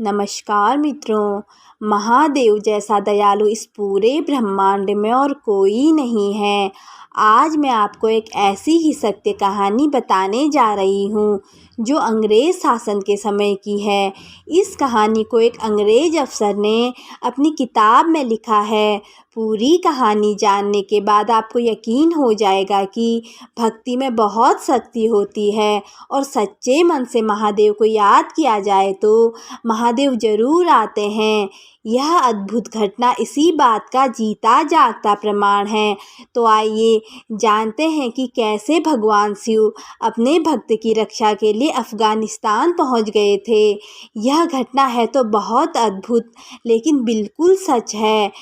नमस्कार मित्रों। महादेव जैसा दयालु इस पूरे ब्रह्मांड में और कोई नहीं है। आज मैं आपको एक ऐसी ही सत्य कहानी बताने जा रही हूँ जो अंग्रेज़ शासन के समय की है। इस कहानी को एक अंग्रेज़ अफसर ने अपनी किताब में लिखा है। पूरी कहानी जानने के बाद आपको यकीन हो जाएगा कि भक्ति में बहुत शक्ति होती है और सच्चे मन से महादेव को याद किया जाए तो महादेव जरूर आते हैं। यह अद्भुत घटना इसी बात का जीता जागता प्रमाण है। तो आइए जानते हैं कि कैसे भगवान शिव अपने भक्त की रक्षा के लिए अफ़गानिस्तान पहुंच गए थे। यह घटना है तो बहुत अद्भुत, लेकिन बिल्कुल सच है।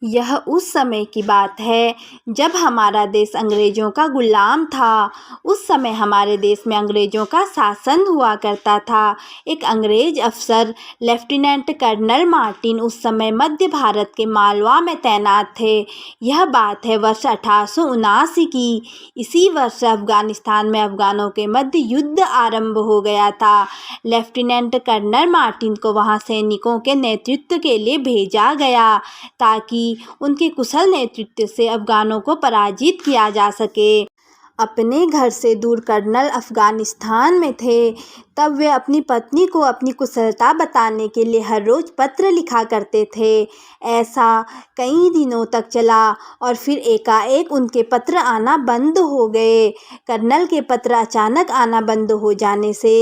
यह उस समय की बात है जब हमारा देश अंग्रेज़ों का गुलाम था। उस समय हमारे देश में अंग्रेज़ों का शासन हुआ करता था। एक अंग्रेज़ अफसर लेफ्टिनेंट कर्नल मार्टिन उस समय मध्य भारत के मालवा में तैनात थे। यह बात है वर्ष 1879 की। इसी वर्ष अफ़गानिस्तान में अफ़गानों के मध्य युद्ध आरंभ हो गया था। लेफ्टिनेंट कर्नल मार्टिन को वहां सैनिकों के नेतृत्व के लिए भेजा गया ताकि उनके कुशल नेतृत्व से अफ़गानों को पराजित किया जा सके। अपने घर से दूर कर्नल अफ़गानिस्तान में थे। तब वे अपनी पत्नी को अपनी कुशलता बताने के लिए हर रोज़ पत्र लिखा करते थे। ऐसा कई दिनों तक चला और फिर एकाएक उनके पत्र आना बंद हो गए। कर्नल के पत्र अचानक आना बंद हो जाने से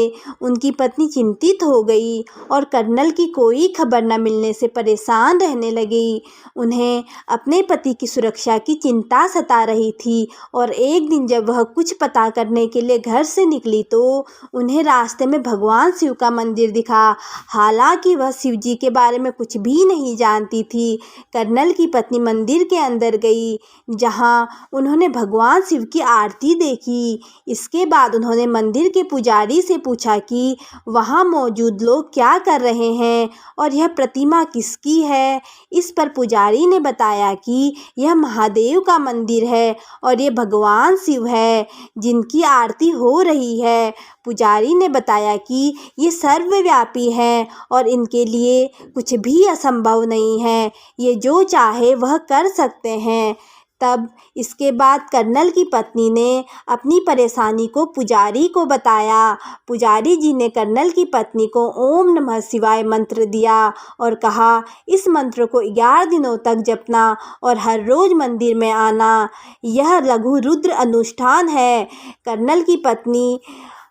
उनकी पत्नी चिंतित हो गई और कर्नल की कोई खबर न मिलने से परेशान रहने लगी। उन्हें अपने पति की सुरक्षा की चिंता सता रही थी और एक दिन जब वह कुछ पता करने के लिए घर से निकली तो उन्हें रास्ते में भगवान शिव का मंदिर दिखा। हालांकि वह शिव जी के बारे में कुछ भी नहीं जानती थी। कर्नल की पत्नी मंदिर के अंदर गई, जहां उन्होंने भगवान शिव की आरती देखी। इसके बाद उन्होंने मंदिर के पुजारी से पूछा कि वहां मौजूद लोग क्या कर रहे हैं और यह प्रतिमा किसकी है। इस पर पुजारी ने बताया कि यह महादेव का मंदिर है और ये भगवान शिव है जिनकी आरती हो रही है। पुजारी ने बताया कि ये सर्वव्यापी हैं और इनके लिए कुछ भी असंभव नहीं है। ये जो चाहे वह कर सकते हैं। तब इसके बाद कर्नल की पत्नी ने अपनी परेशानी को पुजारी को बताया। पुजारी जी ने कर्नल की पत्नी को ओम नमः शिवाय मंत्र दिया और कहा, इस मंत्र को 11 दिनों तक जपना और हर रोज मंदिर में आना। यह लघु रुद्र अनुष्ठान है। कर्नल की पत्नी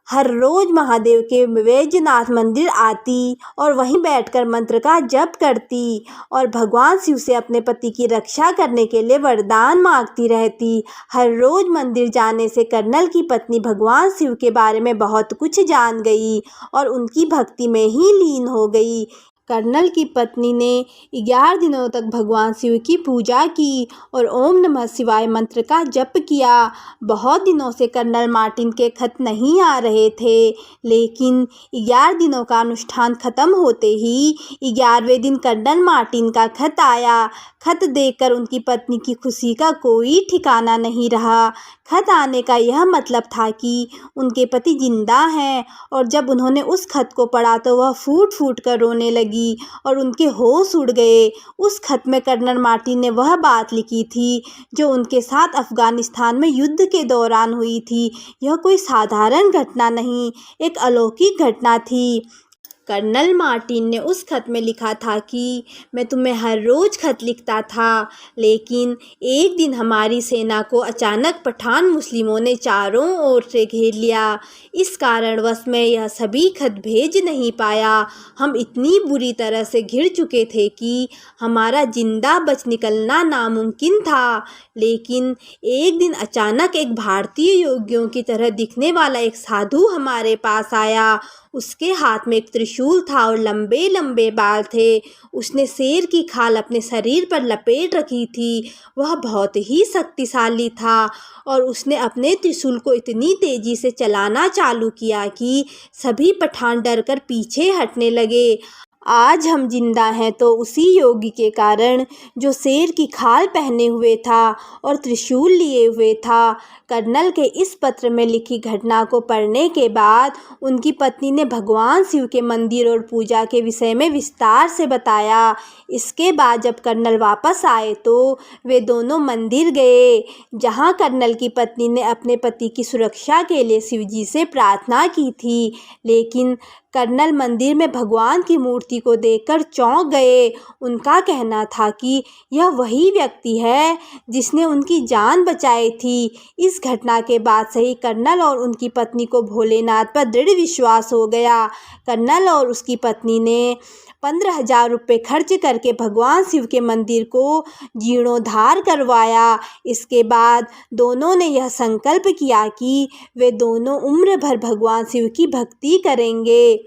हर रोज महादेव के वैद्यनाथ मंदिर आती और वहीं बैठकर मंत्र का जप करती और भगवान शिव से अपने पति की रक्षा करने के लिए वरदान मांगती रहती। हर रोज मंदिर जाने से कर्नल की पत्नी भगवान शिव के बारे में बहुत कुछ जान गई और उनकी भक्ति में ही लीन हो गई। कर्नल की पत्नी ने 11 दिनों तक भगवान शिव की पूजा की और ओम नमः शिवाय मंत्र का जप किया। बहुत दिनों से कर्नल मार्टिन के खत नहीं आ रहे थे, लेकिन 11 दिनों का अनुष्ठान खत्म होते ही 11वें दिन कर्नल मार्टिन का खत आया। खत देखकर उनकी पत्नी की खुशी का कोई ठिकाना नहीं रहा। खत आने का यह मतलब था कि उनके पति जिंदा हैं और जब उन्होंने उस खत को पढ़ा तो वह फूट फूट कर रोने लगी और उनके होश उड़ गए। उस खत में कर्नल मार्टिन ने वह बात लिखी थी जो उनके साथ अफ़गानिस्तान में युद्ध के दौरान हुई थी। यह कोई साधारण घटना नहीं, एक अलौकिक घटना थी। कर्नल मार्टिन ने उस खत में लिखा था कि मैं तुम्हें हर रोज़ खत लिखता था, लेकिन एक दिन हमारी सेना को अचानक पठान मुस्लिमों ने चारों ओर से घेर लिया। इस कारणवश मैं यह सभी खत भेज नहीं पाया। हम इतनी बुरी तरह से घिर चुके थे कि हमारा जिंदा बच निकलना नामुमकिन था। लेकिन एक दिन अचानक एक भारतीय योगियों की तरह दिखने वाला एक साधु हमारे पास आया। उसके हाथ में एक त्रिशूल था और लंबे लंबे बाल थे। उसने शेर की खाल अपने शरीर पर लपेट रखी थी। वह बहुत ही शक्तिशाली था और उसने अपने त्रिशूल को इतनी तेजी से चलाना चालू किया कि सभी पठान डरकर पीछे हटने लगे। आज हम जिंदा हैं तो उसी योगी के कारण जो शेर की खाल पहने हुए था और त्रिशूल लिए हुए था। कर्नल के इस पत्र में लिखी घटना को पढ़ने के बाद उनकी पत्नी ने भगवान शिव के मंदिर और पूजा के विषय में विस्तार से बताया। इसके बाद जब कर्नल वापस आए तो वे दोनों मंदिर गए, जहां कर्नल की पत्नी ने अपने पति की सुरक्षा के लिए शिवजी से प्रार्थना की थी। लेकिन कर्नल मंदिर में भगवान की मूर्ति को देखकर चौंक गए। उनका कहना था कि यह वही व्यक्ति है जिसने उनकी जान बचाई थी। इस घटना के बाद से ही कर्नल और उनकी पत्नी को भोलेनाथ पर दृढ़ विश्वास हो गया। कर्नल और उसकी पत्नी ने 15,000 रुपये खर्च करके भगवान शिव के मंदिर को जीर्णोद्धार करवाया। इसके बाद दोनों ने यह संकल्प किया कि वे दोनों उम्र भर भगवान शिव की भक्ति करेंगे।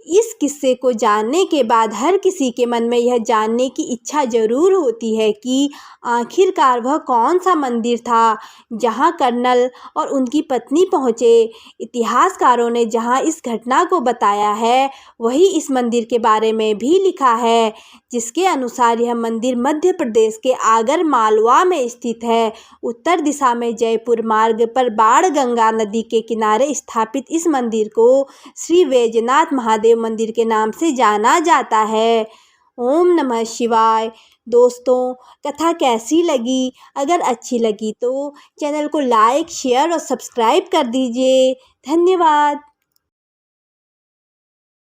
इस किस्से को जानने के बाद हर किसी के मन में यह जानने की इच्छा जरूर होती है कि आखिरकार वह कौन सा मंदिर था जहां कर्नल और उनकी पत्नी पहुंचे। इतिहासकारों ने जहां इस घटना को बताया है वही इस मंदिर के बारे में भी लिखा है, जिसके अनुसार यह मंदिर मध्य प्रदेश के आगर मालवा में स्थित है। उत्तर दिशा में जयपुर मार्ग पर बाण गंगा नदी के किनारे स्थापित इस मंदिर को श्री वैजनाथ महादेव मंदिर के नाम से जाना जाता है। ओम नमः शिवाय। दोस्तों, कथा कैसी लगी? अगर अच्छी लगी तो चैनल को लाइक, शेयर और सब्सक्राइब कर दीजिए। धन्यवाद।